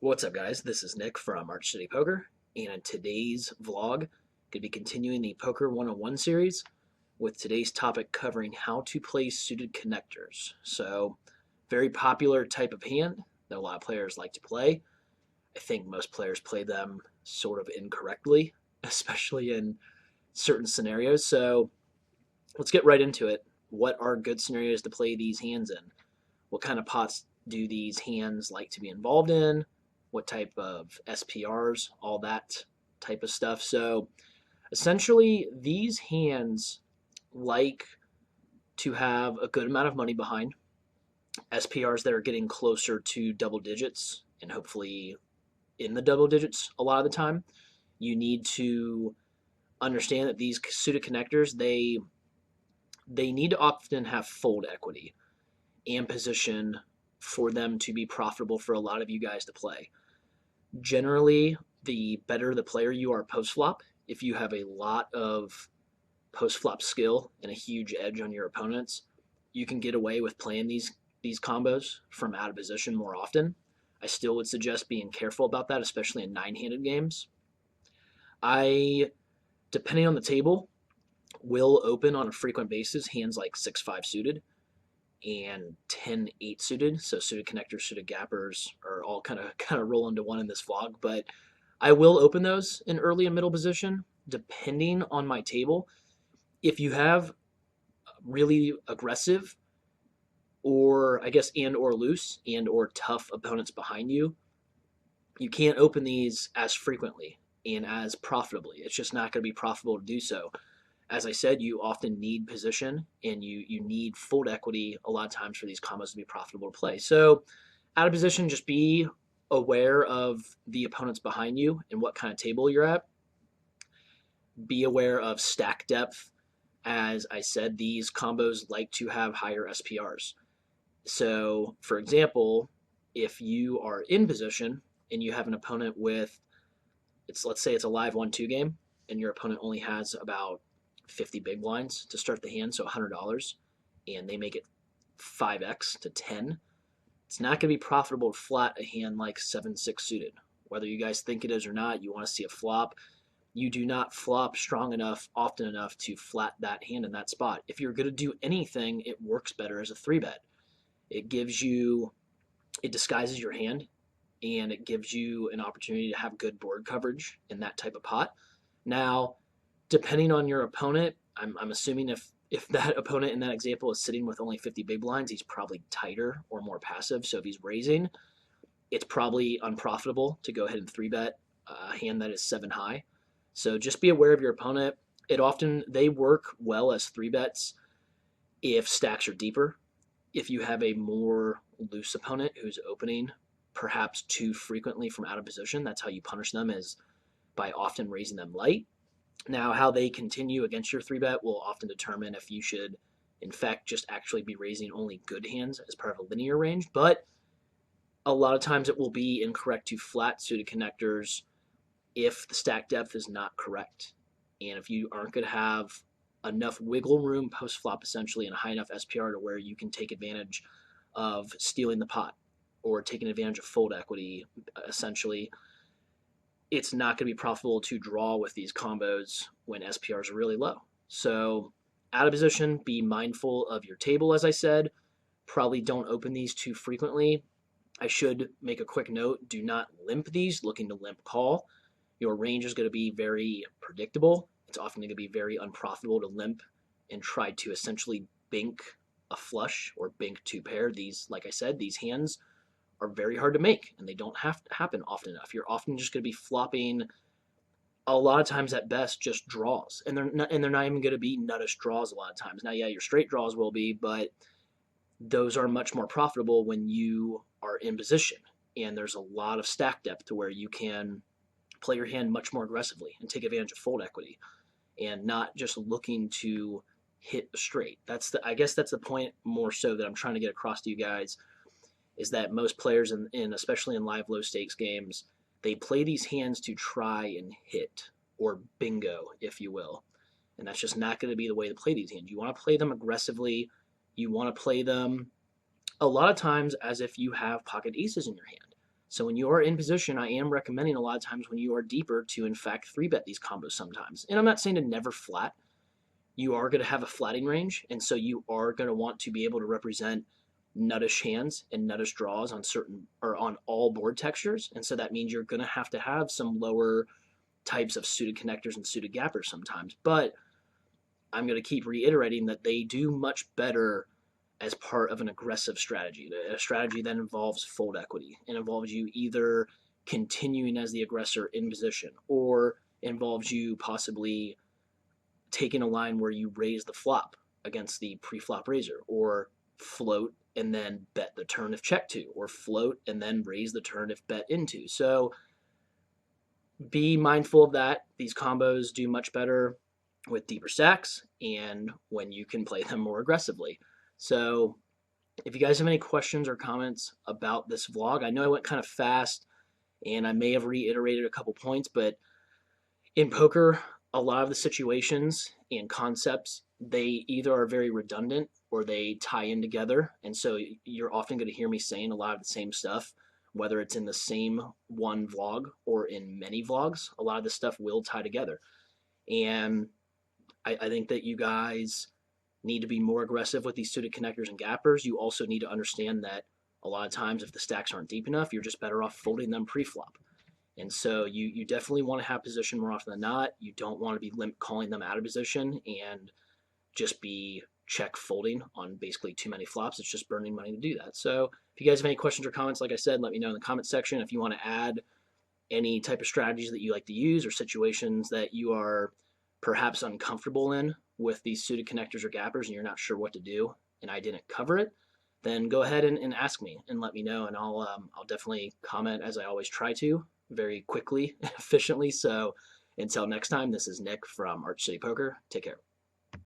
What's up, guys? This is Nick from Arch City Poker, and in today's vlog, going to be continuing the Poker 101 series with today's topic covering how to play suited connectors. So, very popular type of hand that a lot of players like to play. I think most players play them sort of incorrectly, especially in certain scenarios. So, let's get right into it. What are good scenarios to play these hands in? What kind of pots do these hands like to be involved in? What type of SPRs, all that type of stuff. So essentially, these hands like to have a good amount of money behind, SPRs that are getting closer to double digits and hopefully in the double digits a lot of the time. You need to understand that these suited connectors, they need to often have fold equity and position for them to be profitable for a lot of you guys to play. Generally, the better the player you are post flop, if you have a lot of post flop skill and a huge edge on your opponents, you can get away with playing these combos from out of position more often. I still would suggest being careful about that, especially in nine-handed games. I, depending on the table, will open on a frequent basis hands like 6-5 suited and 10-8 suited. So suited connectors, suited gappers are all kind of roll into one in this vlog. But I will open those in early and middle position depending on my table. If you have really aggressive or I guess and or loose and or tough opponents behind you, you can't open these as frequently and as profitably. It's just not going to be profitable to do so. As I said, you often need position and you need fold equity a lot of times for these combos to be profitable to play. So out of position, just be aware of the opponents behind you and what kind of table you're at. Be aware of stack depth. As I said, these combos like to have higher SPRs. So, for example, if you are in position and you have an opponent with, let's say it's a live 1-2 game, and your opponent only has about 50 big blinds to start the hand, so $100, and they make it 5x to 10, it's not going to be profitable to flat a hand like 7-6 suited. Whether you guys think it is or not, you want to see a flop. You do not flop strong enough, often enough to flat that hand in that spot. If you're going to do anything, it works better as a 3-bet. It disguises your hand, and it gives you an opportunity to have good board coverage in that type of pot. Now, depending on your opponent, I'm assuming if that opponent in that example is sitting with only 50 big blinds, he's probably tighter or more passive. So if he's raising, it's probably unprofitable to go ahead and 3-bet a hand that is 7 high. So just be aware of your opponent. They work well as 3-bets if stacks are deeper. If you have a more loose opponent who's opening perhaps too frequently from out of position, that's how you punish them, is by often raising them light. Now, how they continue against your 3-bet will often determine if you should, in fact, just actually be raising only good hands as part of a linear range. But a lot of times it will be incorrect to flat suited connectors if the stack depth is not correct. And if you aren't going to have enough wiggle room post flop, essentially, and a high enough SPR to where you can take advantage of stealing the pot or taking advantage of fold equity, essentially, it's not going to be profitable to draw with these combos when SPRs are really low. So out of position, be mindful of your table, as I said. Probably don't open these too frequently. I should make a quick note, do not limp these, looking to limp call. Your range is going to be very predictable. It's often going to be very unprofitable to limp and try to essentially bink a flush or bink 2-pair. These, like I said, these hands are very hard to make, and they don't have to happen often enough. You're often just going to be flopping a lot of times at best just draws, and they're not even going to be nuttish draws a lot of times. Now, yeah, your straight draws will be, but those are much more profitable when you are in position, and there's a lot of stack depth to where you can play your hand much more aggressively and take advantage of fold equity, and not just looking to hit a straight. I guess that's the point more so that I'm trying to get across to you guys, is that most players especially in live low stakes games, they play these hands to try and hit, or bingo, if you will. And that's just not going to be the way to play these hands. You want to play them aggressively. You want to play them a lot of times as if you have pocket aces in your hand. So when you are in position, I am recommending a lot of times when you are deeper to in fact 3-bet these combos sometimes. And I'm not saying to never flat. You are going to have a flatting range, and so you are going to want to be able to represent nuttish hands and nuttish draws on certain or on all board textures. And so that means you're going to have some lower types of suited connectors and suited gappers sometimes. But I'm going to keep reiterating that they do much better as part of an aggressive strategy, a strategy that involves fold equity and involves you either continuing as the aggressor in position or involves you possibly taking a line where you raise the flop against the pre-flop raiser, or float and then bet the turn if check to, or float and then raise the turn if bet into. So be mindful of that. These combos do much better with deeper stacks and when you can play them more aggressively. So if you guys have any questions or comments about this vlog, I know I went kind of fast and I may have reiterated a couple points, but in poker, a lot of the situations and concepts, they either are very redundant or they tie in together. And so you're often going to hear me saying a lot of the same stuff, whether it's in the same one vlog or in many vlogs. A lot of the stuff will tie together. And I think that you guys need to be more aggressive with these suited connectors and gappers. You also need to understand that a lot of times if the stacks aren't deep enough, you're just better off folding them pre-flop. And so you definitely want to have position more often than not. You don't want to be calling them out of position and just be check folding on basically too many flops. It's just burning money to do that. So if you guys have any questions or comments, like I said, let me know in the comment section. If you want to add any type of strategies that you like to use or situations that you are perhaps uncomfortable in with these suited connectors or gappers and you're not sure what to do and I didn't cover it, then go ahead and ask me and let me know, and I'll definitely comment, as I always try to, very quickly and efficiently. So until next time, this is Nick from Arch City Poker. Take care.